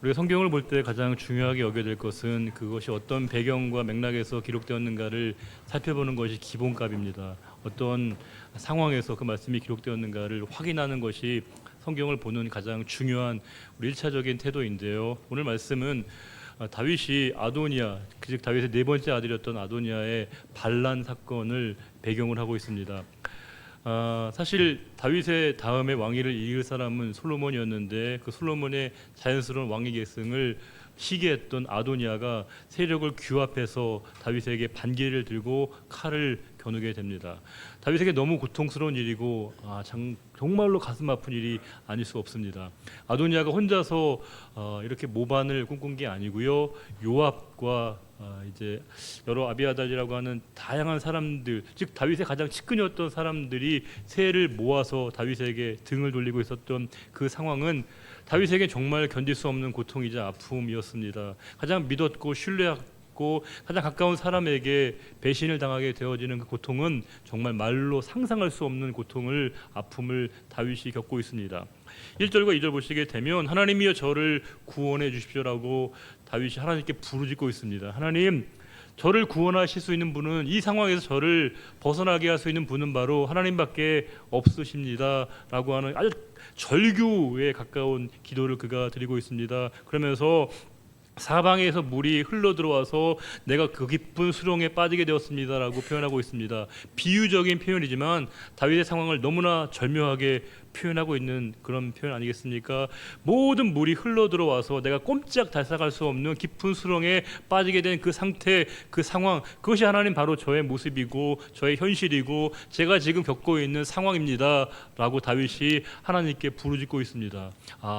우리가 성경을 볼 때 가장 중요하게 여겨야 될 것은 그것이 어떤 배경과 맥락에서 기록되었는가를 살펴보는 것이 기본값입니다. 어떤 상황에서 그 말씀이 기록되었는가를 확인하는 것이 성경을 보는 가장 중요한 우리 1차적인 태도인데요. 오늘 말씀은 다윗이 아도니아, 즉 다윗의 네 번째 아들이었던 아도니아의 반란 사건을 배경을 하고 있습니다. 사실 다윗의 다음에 왕위를 이을 사람은 솔로몬이었는데 그 솔로몬의 자연스러운 왕위 계승을 시기했던 아도니아가 세력을 규합해서 다윗에게 반기를 들고 칼을 겨누게 됩니다. 다윗에게 너무 고통스러운 일이고 정말로 가슴 아픈 일이 아닐 수 없습니다. 아도니아가 혼자서 이렇게 모반을 꿈꾼 게 아니고요. 요압과 이제 여러 아비아달이라고 하는 다양한 사람들, 즉 다윗의 가장 측근이었던 사람들이 세를 모아서 다윗에게 등을 돌리고 있었던 그 상황은 다윗에게 정말 견딜 수 없는 고통이자 아픔이었습니다. 가장 믿었고 신뢰했고 가장 가까운 사람에게 배신을 당하게 되어지는 그 고통은 정말 말로 상상할 수 없는 고통을, 아픔을 다윗이 겪고 있습니다. 1절과 2절 보시게 되면 하나님이여 저를 구원해 주십시오라고 다윗이 하나님께 부르짖고 있습니다. 하나님, 저를 구원하실 수 있는 분은, 이 상황에서 저를 벗어나게 할 수 있는 분은 바로 하나님밖에 없으십니다 라고 하는 아주 절규에 가까운 기도를 그가 드리고 있습니다. 그러면서 사방에서 물이 흘러 들어와서 내가 그 깊은 수렁에 빠지게 되었습니다라고 표현하고 있습니다. 비유적인 표현이지만 다윗의 상황을 너무나 절묘하게 표현하고 있는 그런 표현 아니겠습니까? 모든 물이 흘러 들어와서 내가 꼼짝 달싹할 수 없는 깊은 수렁에 빠지게 된 그 상태, 그 상황, 그것이 하나님 바로 저의 모습이고 저의 현실이고 제가 지금 겪고 있는 상황입니다 라고 다윗이 하나님께 부르짖고 있습니다.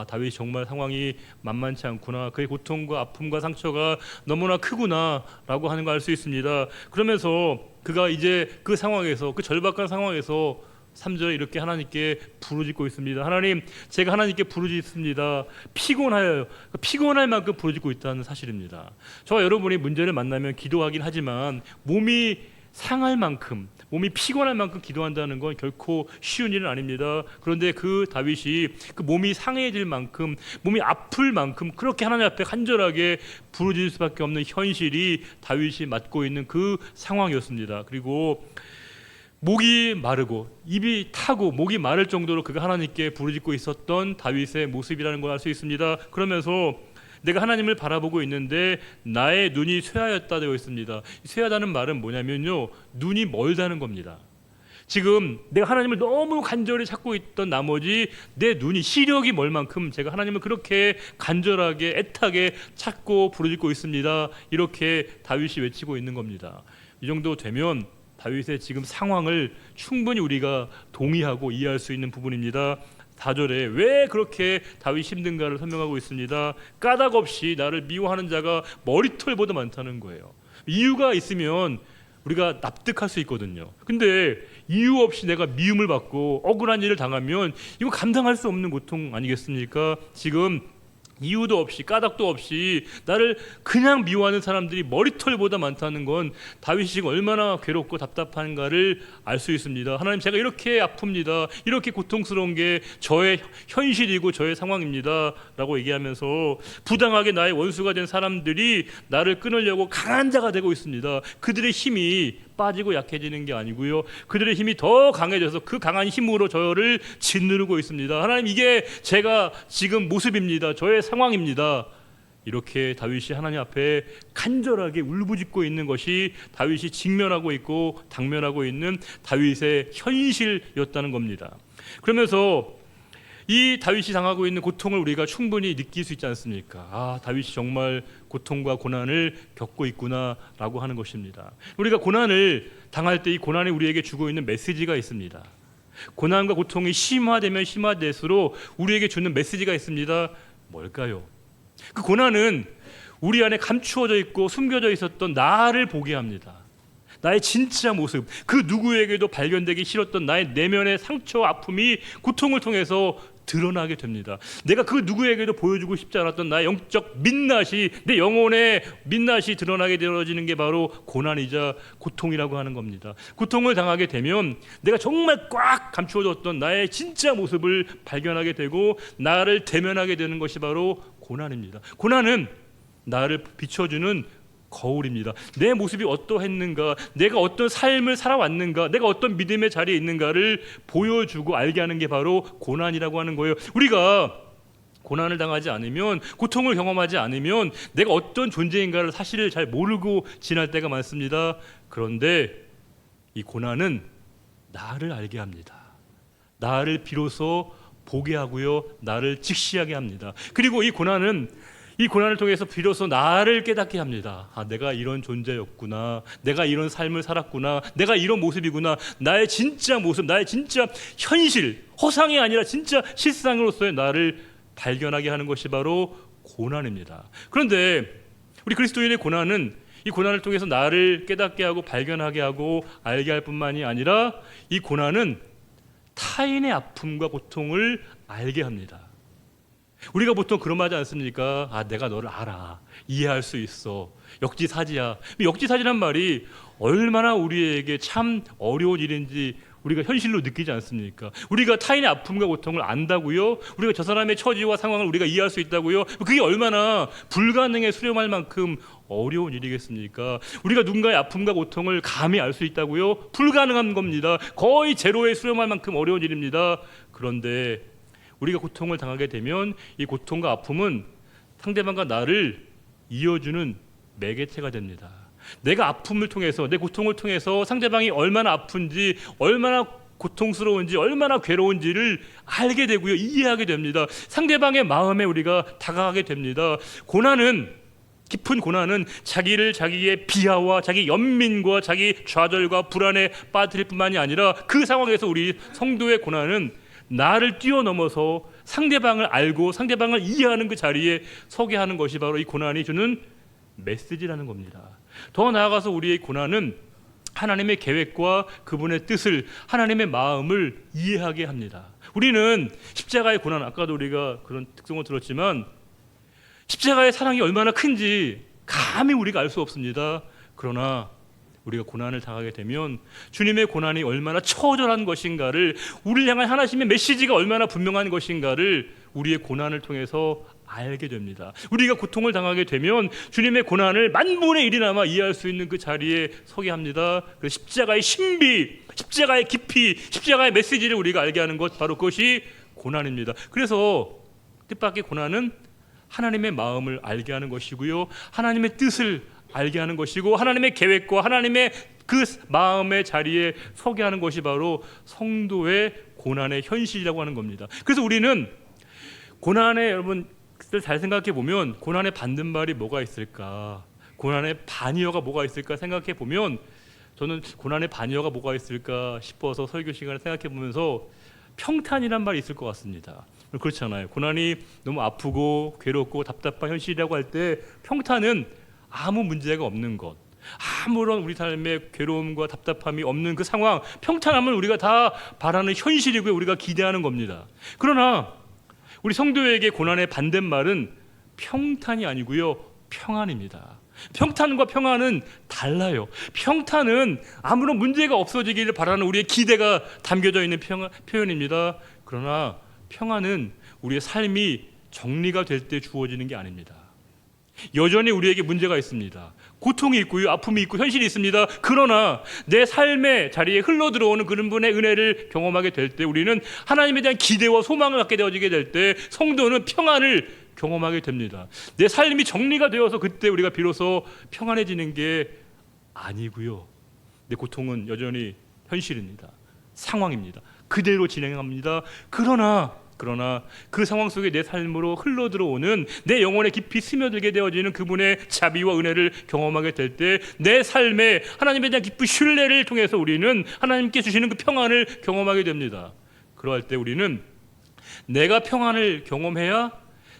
다윗이 정말 상황이 만만치 않구나, 그의 고통과 아픔과 상처가 너무나 크구나 라고 하는 걸 알 수 있습니다. 그러면서 그가 이제 그 상황에서, 그 절박한 상황에서 3절에 이렇게 하나님께 부르짖고 있습니다. 하나님, 제가 하나님께 부르짖습니다. 피곤하여요. 피곤할 만큼 부르짖고 있다는 사실입니다. 저와 여러분이 문제를 만나면 기도하긴 하지만 몸이 상할 만큼, 몸이 피곤할 만큼 기도한다는 건 결코 쉬운 일은 아닙니다. 그런데 그 다윗이 그 몸이 상해질 만큼, 몸이 아플 만큼 그렇게 하나님 앞에 간절하게 부르짖을 수밖에 없는 현실이 다윗이 맞고 있는 그 상황이었습니다. 그리고 목이 마르고 입이 타고 목이 마를 정도로 그가 하나님께 부르짖고 있었던 다윗의 모습이라는 걸 알 수 있습니다. 그러면서 내가 하나님을 바라보고 있는데 나의 눈이 쇠하였다 되어 있습니다. 쇠하다는 말은 뭐냐면요, 눈이 멀다는 겁니다. 지금 내가 하나님을 너무 간절히 찾고 있던 나머지 내 눈이, 시력이 멀 만큼 제가 하나님을 그렇게 간절하게 애타게 찾고 부르짖고 있습니다. 이렇게 다윗이 외치고 있는 겁니다. 이 정도 되면 다윗의 지금 상황을 충분히 우리가 동의하고 이해할 수 있는 부분입니다. 4절에 왜 그렇게 다윗이 힘든가를 설명하고 있습니다. 까닭 없이 나를 미워하는 자가 머리털보다 많다는 거예요. 이유가 있으면 우리가 납득할 수 있거든요. 근데 이유 없이 내가 미움을 받고 억울한 일을 당하면 이거 감당할 수 없는 고통 아니겠습니까? 지금 이유도 없이 까닭도 없이 나를 그냥 미워하는 사람들이 머리털보다 많다는 건 다윗이 지금 얼마나 괴롭고 답답한가를 알 수 있습니다. 하나님, 제가 이렇게 아픕니다. 이렇게 고통스러운 게 저의 현실이고 저의 상황입니다 라고 얘기하면서 부당하게 나의 원수가 된 사람들이 나를 끊으려고 강한 자가 되고 있습니다. 그들의 힘이 빠지고 약해지는 게 아니고요, 그들의 힘이 더 강해져서 그 강한 힘으로 저를 짓누르고 있습니다. 하나님, 이게 제가 지금 모습입니다. 저의 상황입니다. 이렇게 다윗이 하나님 앞에 간절하게 울부짖고 있는 것이 다윗이 직면하고 있고 당면하고 있는 다윗의 현실이었다는 겁니다. 그러면서 이 다윗이 당하고 있는 고통을 우리가 충분히 느낄 수 있지 않습니까? 다윗이 정말 고통과 고난을 겪고 있구나라고 하는 것입니다. 우리가 고난을 당할 때 이 고난이 우리에게 주고 있는 메시지가 있습니다. 고난과 고통이 심화되면 심화될수록 우리에게 주는 메시지가 있습니다. 뭘까요? 그 고난은 우리 안에 감추어져 있고 숨겨져 있었던 나를 보게 합니다. 나의 진짜 모습, 그 누구에게도 발견되기 싫었던 나의 내면의 상처, 아픔이 고통을 통해서 드러나게 됩니다. 내가 그 누구에게도 보여주고 싶지 않았던 나의 영적 민낯이, 내 영혼의 민낯이 드러나게 되어지는 게 바로 고난이자 고통이라고 하는 겁니다. 고통을 당하게 되면 내가 정말 꽉 감추어뒀던 나의 진짜 모습을 발견하게 되고 나를 대면하게 되는 것이 바로 고난입니다. 고난은 나를 비춰주는 거울입니다. 내 모습이 어떠했는가, 내가 어떤 삶을 살아왔는가, 내가 어떤 믿음의 자리에 있는가를 보여주고 알게 하는 게 바로 고난이라고 하는 거예요. 우리가 고난을 당하지 않으면, 고통을 경험하지 않으면 내가 어떤 존재인가를 사실을 잘 모르고 지날 때가 많습니다. 그런데 이 고난은 나를 알게 합니다. 나를 비로소 보게 하고요, 나를 직시하게 합니다. 그리고 이 고난을 통해서 비로소 나를 깨닫게 합니다. 내가 이런 존재였구나, 내가 이런 삶을 살았구나, 내가 이런 모습이구나, 나의 진짜 모습, 나의 진짜 현실, 허상이 아니라 진짜 실상으로서의 나를 발견하게 하는 것이 바로 고난입니다. 그런데 우리 그리스도인의 고난은 이 고난을 통해서 나를 깨닫게 하고 발견하게 하고 알게 할 뿐만이 아니라 이 고난은 타인의 아픔과 고통을 알게 합니다. 우리가 보통 그런 말 하지 않습니까? 내가 너를 알아, 이해할 수 있어, 역지사지야. 역지사지란 말이 얼마나 우리에게 참 어려운 일인지 우리가 현실로 느끼지 않습니까? 우리가 타인의 아픔과 고통을 안다고요? 우리가 저 사람의 처지와 상황을 우리가 이해할 수 있다고요? 그게 얼마나 불가능에 수렴할 만큼 어려운 일이겠습니까? 우리가 누군가의 아픔과 고통을 감히 알 수 있다고요? 불가능한 겁니다. 거의 제로에 수렴할 만큼 어려운 일입니다. 그런데 우리가 고통을 당하게 되면 이 고통과 아픔은 상대방과 나를 이어주는 매개체가 됩니다. 내가 아픔을 통해서, 내 고통을 통해서 상대방이 얼마나 아픈지, 얼마나 고통스러운지, 얼마나 괴로운지를 알게 되고요, 이해하게 됩니다. 상대방의 마음에 우리가 다가가게 됩니다. 깊은 고난은 자기의 비하와 자기 연민과 자기 좌절과 불안에 빠뜨릴 뿐만이 아니라 그 상황에서 우리 성도의 고난은 나를 뛰어넘어서 상대방을 알고 상대방을 이해하는 그 자리에 서게 하는 것이 바로 이 고난이 주는 메시지라는 겁니다. 더 나아가서 우리의 고난은 하나님의 계획과 그분의 뜻을, 하나님의 마음을 이해하게 합니다. 우리는 십자가의 고난, 아까도 우리가 그런 특성을 들었지만 십자가의 사랑이 얼마나 큰지 감히 우리가 알 수 없습니다. 그러나 우리가 고난을 당하게 되면 주님의 고난이 얼마나 처절한 것인가를, 우리를 향한 하나님의 메시지가 얼마나 분명한 것인가를 우리의 고난을 통해서 알게 됩니다. 우리가 고통을 당하게 되면 주님의 고난을 만분의 1이나마 이해할 수 있는 그 자리에 서게 합니다. 그래서 십자가의 신비, 십자가의 깊이, 십자가의 메시지를 우리가 알게 하는 것, 바로 그것이 고난입니다. 그래서 뜻밖의 고난은 하나님의 마음을 알게 하는 것이고요, 하나님의 뜻을 알게 하는 것이고, 하나님의 계획과 하나님의 그 마음의 자리에 서게 하는 것이 바로 성도의 고난의 현실이라고 하는 겁니다. 그래서 우리는 고난에, 여러분 잘 생각해 보면 고난에 받는 말이 뭐가 있을까, 고난의 반이어가 뭐가 있을까 생각해 보면, 저는 고난의 반이어가 뭐가 있을까 싶어서 설교 시간에 생각해 보면서 평탄이란 말이 있을 것 같습니다. 그렇잖아요. 고난이 너무 아프고 괴롭고 답답한 현실이라고 할 때 평탄은 아무 문제가 없는 것, 아무런 우리 삶의 괴로움과 답답함이 없는 그 상황, 평탄함을 우리가 다 바라는 현실이고요, 우리가 기대하는 겁니다. 그러나 우리 성도에게 고난의 반대말은 평탄이 아니고요, 평안입니다. 평탄과 평안은 달라요. 평탄은 아무런 문제가 없어지기를 바라는 우리의 기대가 담겨져 있는 표현입니다. 그러나 평안은 우리의 삶이 정리가 될 때 주어지는 게 아닙니다. 여전히 우리에게 문제가 있습니다. 고통이 있고요, 아픔이 있고 현실이 있습니다. 그러나 내 삶의 자리에 흘러들어오는 그런 분의 은혜를 경험하게 될 때, 우리는 하나님에 대한 기대와 소망을 갖게 되어지게 될 때 성도는 평안을 경험하게 됩니다. 내 삶이 정리가 되어서 그때 우리가 비로소 평안해지는 게 아니고요, 내 고통은 여전히 현실입니다. 상황입니다. 그대로 진행합니다. 그러나 그 상황 속에 내 삶으로 흘러들어오는, 내 영혼에 깊이 스며들게 되어지는 그분의 자비와 은혜를 경험하게 될 때 내 삶에 하나님에 대한 깊은 신뢰를 통해서 우리는 하나님께 주시는 그 평안을 경험하게 됩니다. 그러할 때 우리는 내가 평안을 경험해야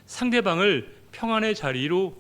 상대방을 평안의 자리로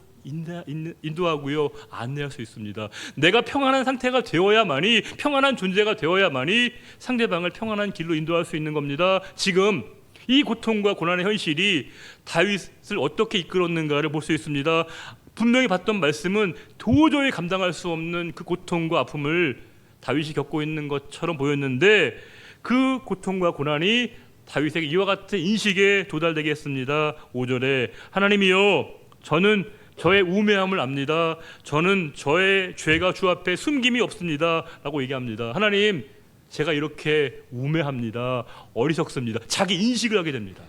인도하고요, 안내할 수 있습니다. 내가 평안한 상태가 되어야만이, 평안한 존재가 되어야만이 상대방을 평안한 길로 인도할 수 있는 겁니다. 지금 이 고통과 고난의 현실이 다윗을 어떻게 이끌었는가를 볼 수 있습니다. 분명히 봤던 말씀은 도저히 감당할 수 없는 그 고통과 아픔을 다윗이 겪고 있는 것처럼 보였는데, 그 고통과 고난이 다윗에게 이와 같은 인식에 도달되게 했습니다. 5절에 하나님이여 저는 저의 우매함을 압니다. 저는 저의 죄가 주 앞에 숨김이 없습니다 라고 얘기합니다. 하나님, 제가 이렇게 우매합니다. 어리석습니다. 자기 인식을 하게 됩니다.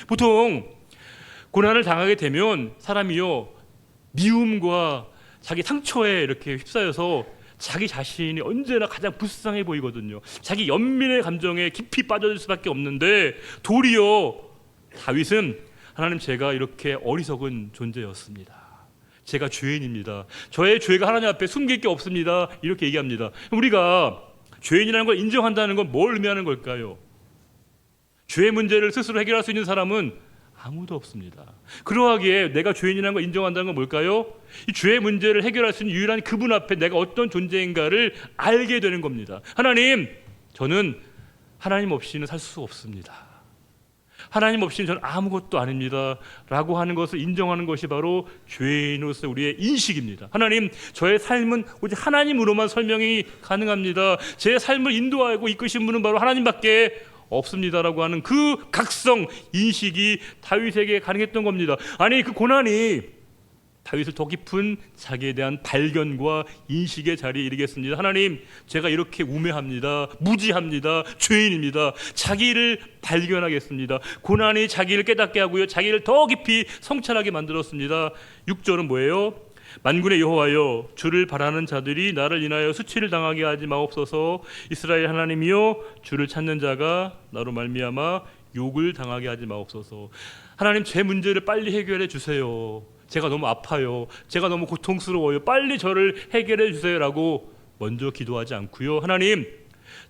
보통 고난을 당하게 되면 사람이요, 미움과 자기 상처에 이렇게 휩싸여서 자기 자신이 언제나 가장 불쌍해 보이거든요. 자기 연민의 감정에 깊이 빠져들 수밖에 없는데, 도리어 다윗은 하나님, 제가 이렇게 어리석은 존재였습니다. 제가 죄인입니다. 저의 죄가 하나님 앞에 숨길 게 없습니다. 이렇게 얘기합니다. 우리가 죄인이라는 걸 인정한다는 건 뭘 의미하는 걸까요? 죄의 문제를 스스로 해결할 수 있는 사람은 아무도 없습니다. 그러하기에 내가 죄인이라는 걸 인정한다는 건 뭘까요? 이 죄의 문제를 해결할 수 있는 유일한 그분 앞에 내가 어떤 존재인가를 알게 되는 겁니다. 하나님, 저는 하나님 없이는 살 수 없습니다. 하나님 없이는 저는 아무것도 아닙니다 라고 하는 것을 인정하는 것이 바로 죄인으로서 우리의 인식입니다. 하나님, 저의 삶은 오직 하나님으로만 설명이 가능합니다. 제 삶을 인도하고 이끄신 분은 바로 하나님밖에 없습니다라고 하는 그 각성 인식이 다윗에게 가능했던 겁니다. 아니, 그 고난이 다윗을 더 깊은 자기에 대한 발견과 인식의 자리에 이르겠습니다. 하나님, 제가 이렇게 우매합니다. 무지합니다. 죄인입니다. 자기를 발견하겠습니다. 고난이 자기를 깨닫게 하고요, 자기를 더 깊이 성찰하게 만들었습니다. 6절은 뭐예요? 만군의 여호와여, 주를 바라는 자들이 나를 인하여 수치를 당하게 하지 마옵소서. 이스라엘 하나님이여, 주를 찾는 자가 나로 말미암아 욕을 당하게 하지 마옵소서. 하나님, 제 문제를 빨리 해결해 주세요. 제가 너무 아파요. 제가 너무 고통스러워요. 빨리 저를 해결해 주세요라고 먼저 기도하지 않고요, 하나님,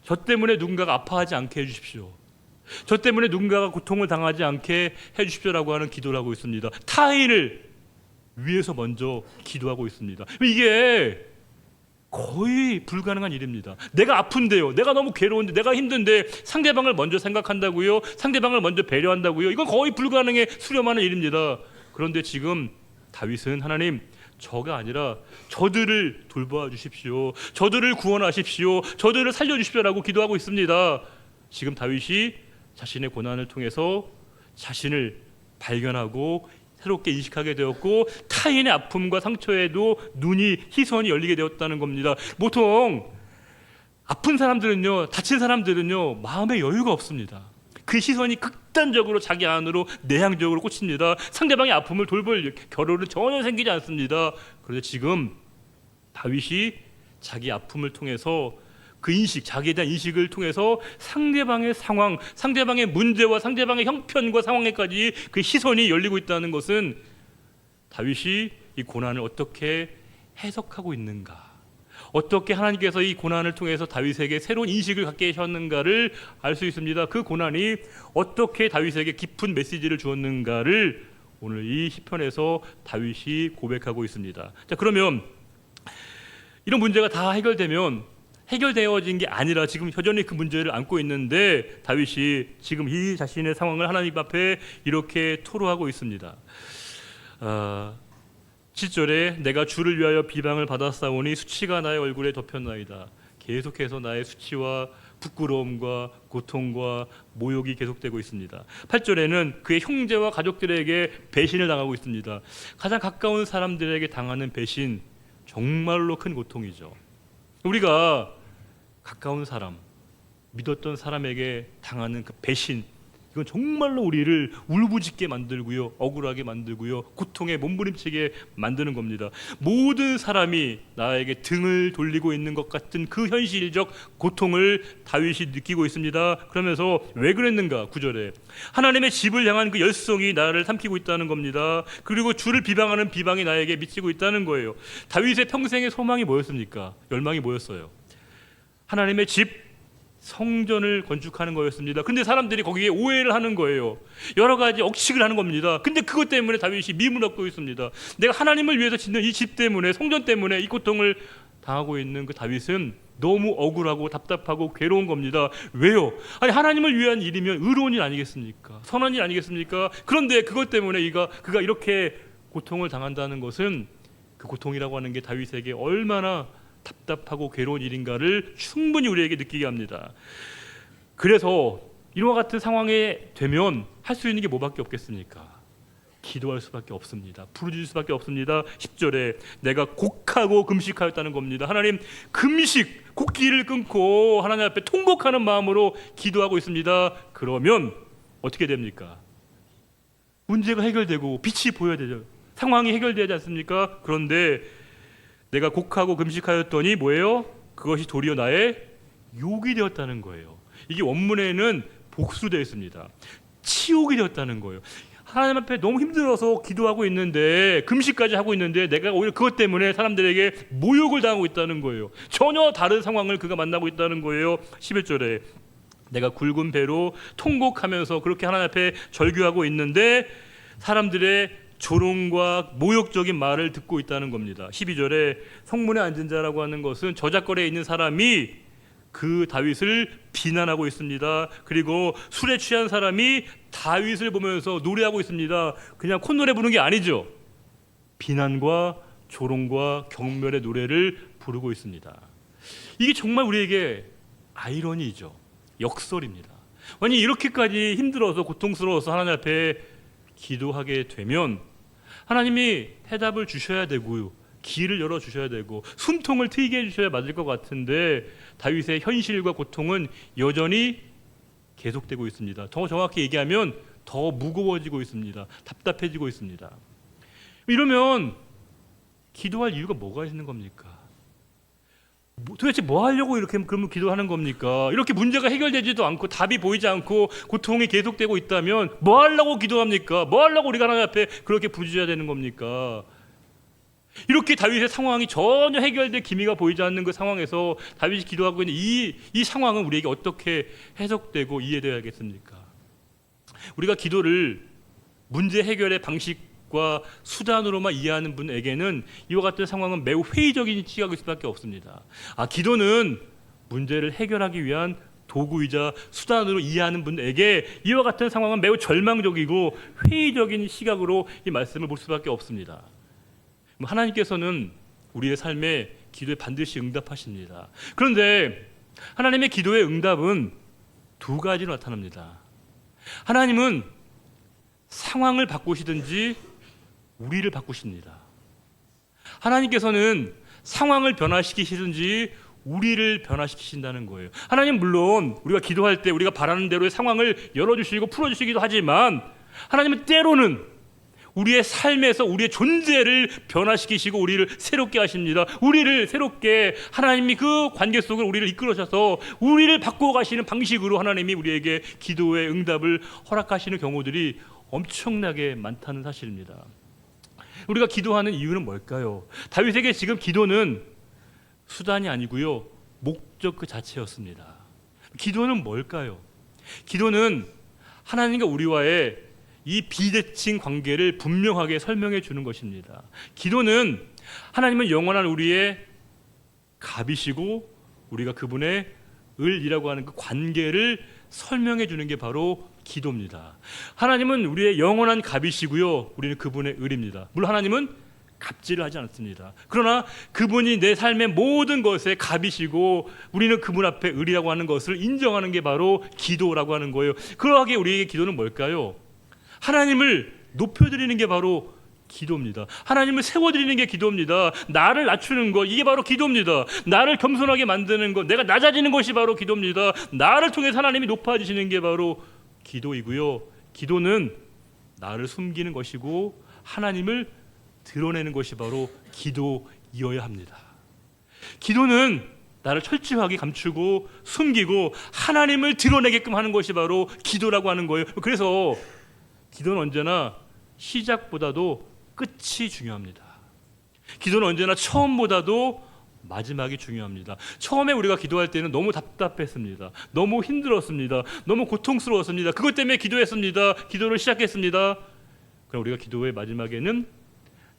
저 때문에 누군가가 아파하지 않게 해주십시오. 저 때문에 누군가가 고통을 당하지 않게 해주십시오라고 하는 기도를 하고 있습니다. 타인을 위해서 먼저 기도하고 있습니다. 이게 거의 불가능한 일입니다. 내가 아픈데요, 내가 너무 괴로운데, 내가 힘든데 상대방을 먼저 생각한다고요, 상대방을 먼저 배려한다고요, 이건 거의 불가능에 수렴하는 일입니다. 그런데 지금 다윗은 하나님, 저가 아니라 저들을 돌봐 주십시오. 저들을 구원하십시오. 저들을 살려주십시오라고 기도하고 있습니다. 지금 다윗이 자신의 고난을 통해서 자신을 발견하고 새롭게 인식하게 되었고, 타인의 아픔과 상처에도 시선이 열리게 되었다는 겁니다. 보통 아픈 사람들은요, 다친 사람들은요, 마음에 여유가 없습니다. 그 시선이 극단적으로 자기 안으로 내향적으로 꽂힙니다. 상대방의 아픔을 돌볼 겨를은 전혀 생기지 않습니다. 그런데 지금 다윗이 자기 아픔을 통해서 그 인식, 자기에 대한 인식을 통해서 상대방의 상황, 상대방의 문제와 상대방의 형편과 상황에까지 그 시선이 열리고 있다는 것은 다윗이 이 고난을 어떻게 해석하고 있는가, 어떻게 하나님께서 이 고난을 통해서 다윗에게 새로운 인식을 갖게 하셨는가를 알 수 있습니다. 그 고난이 어떻게 다윗에게 깊은 메시지를 주었는가를 오늘 이 시편에서 다윗이 고백하고 있습니다. 자, 그러면 이런 문제가 다 해결되어진 게 아니라 지금 여전히 그 문제를 안고 있는데, 다윗이 지금 이 자신의 상황을 하나님 앞에 이렇게 토로하고 있습니다. 7절에 내가 주를 위하여 비방을 받았사오니 수치가 나의 얼굴에 덮였나이다. 계속해서 나의 수치와 부끄러움과 고통과 모욕이 계속되고 있습니다. 8절에는 그의 형제와 가족들에게 배신을 당하고 있습니다. 가장 가까운 사람들에게 당하는 배신, 정말로 큰 고통이죠. 우리가 가까운 사람, 믿었던 사람에게 당하는 그 배신, 이건 정말로 우리를 울부짖게 만들고요, 억울하게 만들고요, 고통에 몸부림치게 만드는 겁니다. 모든 사람이 나에게 등을 돌리고 있는 것 같은 그 현실적 고통을 다윗이 느끼고 있습니다. 그러면서 왜 그랬는가? 9절에 하나님의 집을 향한 그 열성이 나를 삼키고 있다는 겁니다. 그리고 주를 비방하는 비방이 나에게 미치고 있다는 거예요. 다윗의 평생의 소망이 뭐였습니까? 열망이 뭐였어요? 하나님의 집, 성전을 건축하는 거였습니다. 근데 사람들이 거기에 오해를 하는 거예요. 여러 가지 억측을 하는 겁니다. 근데 그것 때문에 다윗이 미움을 얻고 있습니다. 내가 하나님을 위해서 짓는 이 집 때문에, 성전 때문에 이 고통을 당하고 있는 그 다윗은 너무 억울하고 답답하고 괴로운 겁니다. 왜요? 아니, 하나님을 위한 일이면 의로운 일 아니겠습니까? 선한 일 아니겠습니까? 그런데 그것 때문에 그가 이렇게 고통을 당한다는 것은, 그 고통이라고 하는 게 다윗에게 얼마나 답답하고 괴로운 일인가를 충분히 우리에게 느끼게 합니다. 그래서 이와 같은 상황에 되면 할 수 있는 게 뭐밖에 없겠습니까? 기도할 수밖에 없습니다. 부르짖을 수밖에 없습니다. 10절에 내가 곡하고 금식하였다는 겁니다. 하나님, 금식, 곡기를 끊고 하나님 앞에 통곡하는 마음으로 기도하고 있습니다. 그러면 어떻게 됩니까? 문제가 해결되고 빛이 보여야 되죠. 상황이 해결되지 않습니까? 그런데 내가 곡하고 금식하였더니 뭐예요? 그것이 도리어 나의 욕이 되었다는 거예요. 이게 원문에는 복수되어 있습니다. 치욕이 되었다는 거예요. 하나님 앞에 너무 힘들어서 기도하고 있는데, 금식까지 하고 있는데 내가 오히려 그것 때문에 사람들에게 모욕을 당하고 있다는 거예요. 전혀 다른 상황을 그가 만나고 있다는 거예요. 11절에 내가 굵은 배로 통곡하면서 그렇게 하나님 앞에 절규하고 있는데 사람들의 조롱과 모욕적인 말을 듣고 있다는 겁니다. 12절에 성문에 앉은 자라고 하는 것은 저작거리에 있는 사람이 그 다윗을 비난하고 있습니다. 그리고 술에 취한 사람이 다윗을 보면서 노래하고 있습니다. 그냥 콧노래 부르는 게 아니죠. 비난과 조롱과 경멸의 노래를 부르고 있습니다. 이게 정말 우리에게 아이러니죠. 역설입니다. 아니, 이렇게까지 힘들어서 고통스러워서 하나님 앞에 기도하게 되면 하나님이 해답을 주셔야 되고요, 길을 열어주셔야 되고 숨통을 트이게 해주셔야 맞을 것 같은데 다윗의 현실과 고통은 여전히 계속되고 있습니다. 더 정확히 얘기하면 더 무거워지고 있습니다. 답답해지고 있습니다. 이러면 기도할 이유가 뭐가 있는 겁니까? 도대체 뭐 하려고 이렇게 그러면 기도하는 겁니까? 이렇게 문제가 해결되지도 않고 답이 보이지 않고 고통이 계속되고 있다면 뭐 하려고 기도합니까? 뭐 하려고 우리가 하나님 앞에 그렇게 부르짖어야 되는 겁니까? 이렇게 다윗의 상황이 전혀 해결될 기미가 보이지 않는 그 상황에서 다윗이 기도하고 있는 이 상황은 우리에게 어떻게 해석되고 이해되어야겠습니까? 우리가 기도를 문제 해결의 방식과 수단으로만 이해하는 분에게는 이와 같은 상황은 매우 회의적인 시각일 수밖에 없습니다. 기도는 문제를 해결하기 위한 도구이자 수단으로 이해하는 분에게 이와 같은 상황은 매우 절망적이고 회의적인 시각으로 이 말씀을 볼 수밖에 없습니다. 하나님께서는 우리의 삶에 기도에 반드시 응답하십니다. 그런데 하나님의 기도의 응답은 두 가지로 나타납니다. 하나님은 상황을 바꾸시든지 우리를 바꾸십니다. 하나님께서는 상황을 변화시키시든지 우리를 변화시키신다는 거예요. 하나님, 물론 우리가 기도할 때 우리가 바라는 대로의 상황을 열어주시고 풀어주시기도 하지만 하나님은 때로는 우리의 삶에서 우리의 존재를 변화시키시고 우리를 새롭게 하십니다. 우리를 새롭게 하나님이 그 관계 속으로 우리를 이끌어셔서 우리를 바꾸어 가시는 방식으로 하나님이 우리에게 기도의 응답을 허락하시는 경우들이 엄청나게 많다는 사실입니다. 우리가 기도하는 이유는 뭘까요? 다윗에게 지금 기도는 수단이 아니고요, 목적 그 자체였습니다. 기도는 뭘까요? 기도는 하나님과 우리와의 이 비대칭 관계를 분명하게 설명해 주는 것입니다. 기도는 하나님은 영원한 우리의 갑이시고 우리가 그분의 을이라고 하는 그 관계를 설명해 주는 게 바로 기도입니다. 하나님은 우리의 영원한 갑이시고요, 우리는 그분의 을입니다. 물론 하나님은 갑질을 하지 않습니다. 그러나 그분이 내 삶의 모든 것에 갑이시고 우리는 그분 앞에 을이라고 하는 것을 인정하는 게 바로 기도라고 하는 거예요. 그러하게 우리에게 기도는 뭘까요? 하나님을 높여드리는 게 바로 기도입니다. 하나님을 세워드리는 게 기도입니다. 나를 낮추는 것, 이게 바로 기도입니다. 나를 겸손하게 만드는 것, 내가 낮아지는 것이 바로 기도입니다. 나를 통해서 하나님이 높아지시는 게 바로 기도이고요, 기도는 나를 숨기는 것이고 하나님을 드러내는 것이 바로 기도이어야 합니다. 기도는 나를 철저하게 감추고 숨기고 하나님을 드러내게끔 하는 것이 바로 기도라고 하는 거예요. 그래서 기도는 언제나 시작보다도 끝이 중요합니다. 기도는 언제나 처음보다도 마지막이 중요합니다. 처음에 우리가 기도할 때는 너무 답답했습니다. 너무 힘들었습니다. 너무 고통스러웠습니다. 그것 때문에 기도했습니다. 기도를 시작했습니다. 그럼 우리가 기도의 마지막에는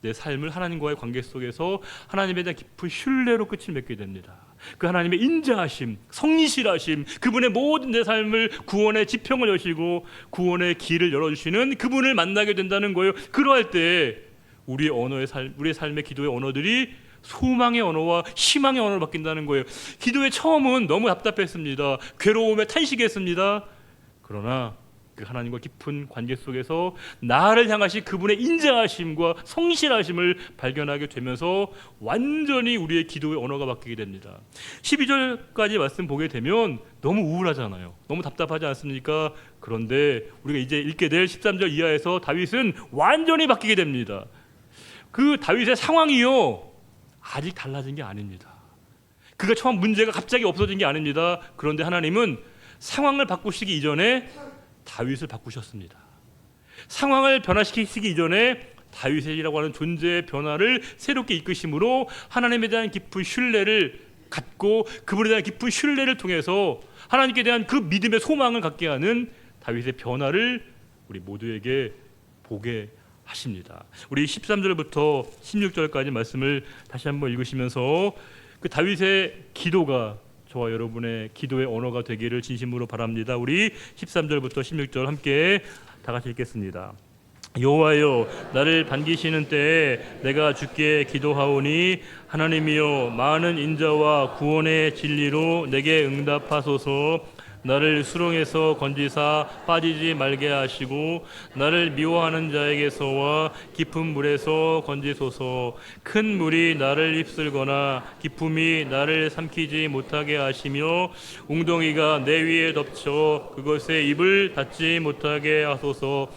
내 삶을 하나님과의 관계 속에서 하나님에 대한 깊은 신뢰로 끝을 맺게 됩니다. 그 하나님의 인자하심, 성실하심, 그분의 모든 내 삶을 구원의 지평을 여시고 구원의 길을 열어주시는 그분을 만나게 된다는 거예요. 그러할 때 우리의 삶의 기도의 언어들이 소망의 언어와 희망의 언어로 바뀐다는 거예요. 기도의 처음은 너무 답답했습니다. 괴로움에 탄식했습니다. 그러나 그 하나님과 깊은 관계 속에서 나를 향하신 그분의 인자하심과 성실하심을 발견하게 되면서 완전히 우리의 기도의 언어가 바뀌게 됩니다. 12절까지 말씀 보게 되면 너무 우울하잖아요. 너무 답답하지 않습니까? 그런데 우리가 이제 읽게 될 13절 이하에서 다윗은 완전히 바뀌게 됩니다. 그 다윗의 상황이요, 아직 달라진 게 아닙니다. 그가 처음 문제가 갑자기 없어진 게 아닙니다. 그런데 하나님은 상황을 바꾸시기 이전에 다윗을 바꾸셨습니다. 상황을 변화시키시기 이전에 다윗이라고 하는 존재의 변화를 새롭게 이끄심으로 하나님에 대한 깊은 신뢰를 갖고 그분에 대한 깊은 신뢰를 통해서 하나님께 대한 그 믿음의 소망을 갖게 하는 다윗의 변화를 우리 모두에게 보게 하십니다. 우리 13절부터 16절까지 말씀을 다시 한번 읽으시면서 그 다윗의 기도가 저와 여러분의 기도의 언어가 되기를 진심으로 바랍니다. 우리 13절부터 16절 함께 다 같이 읽겠습니다. 여호와여, 나를 반기시는 때에 내가 주께 기도하오니 하나님이여, 많은 인자와 구원의 진리로 내게 응답하소서. 나를 수렁에서 건지사 빠지지 말게 하시고 나를 미워하는 자에게서와 깊은 물에서 건지소서. 큰 물이 나를 휩쓸거나 깊음이 나를 삼키지 못하게 하시며 웅덩이가 내 위에 덮쳐 그것에 입을 닫지 못하게 하소서.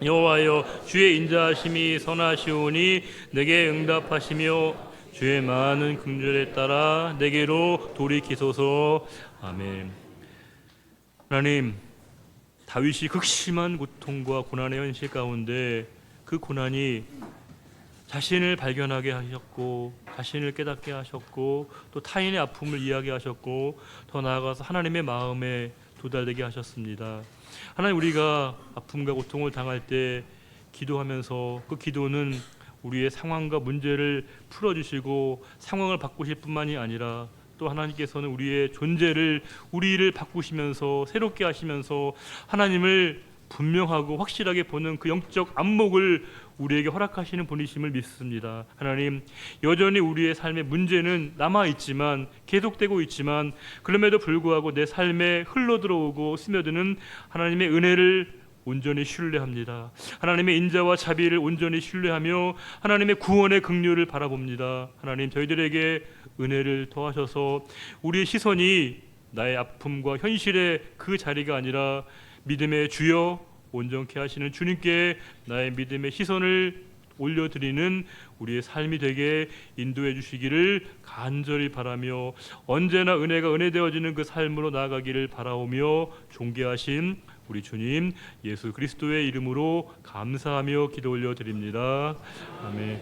여호와여, 주의 인자하심이 선하시오니 내게 응답하시며 주의 많은 긍휼에 따라 내게로 돌이키소서. 아멘. 하나님, 다윗이 극심한 고통과 고난의 현실 가운데 그 고난이 자신을 발견하게 하셨고 자신을 깨닫게 하셨고 또 타인의 아픔을 이야기하셨고 더 나아가서 하나님의 마음에 도달되게 하셨습니다. 하나님, 우리가 아픔과 고통을 당할 때 기도하면서 그 기도는 우리의 상황과 문제를 풀어주시고 상황을 바꾸실 뿐만이 아니라 또 하나님께서는 우리의 존재를, 우리를 바꾸시면서 새롭게 하시면서 하나님을 분명하고 확실하게 보는 그 영적 안목을 우리에게 허락하시는 분이심을 믿습니다. 하나님, 여전히 우리의 삶의 문제는 남아있지만 계속되고 있지만 그럼에도 불구하고 내 삶에 흘러들어오고 스며드는 하나님의 은혜를 온전히 신뢰합니다. 하나님의 인자와 자비를 온전히 신뢰하며 하나님의 구원의 긍휼을 바라봅니다. 하나님, 저희들에게 은혜를 더하셔서 우리의 시선이 나의 아픔과 현실의 그 자리가 아니라 믿음의 주여 온전케 하시는 주님께 나의 믿음의 시선을 올려드리는 우리의 삶이 되게 인도해 주시기를 간절히 바라며 언제나 은혜가 은혜되어지는 그 삶으로 나아가기를 바라오며 존귀하신 우리 주님 예수 그리스도의 이름으로 감사하며 기도 올려드립니다. 아멘.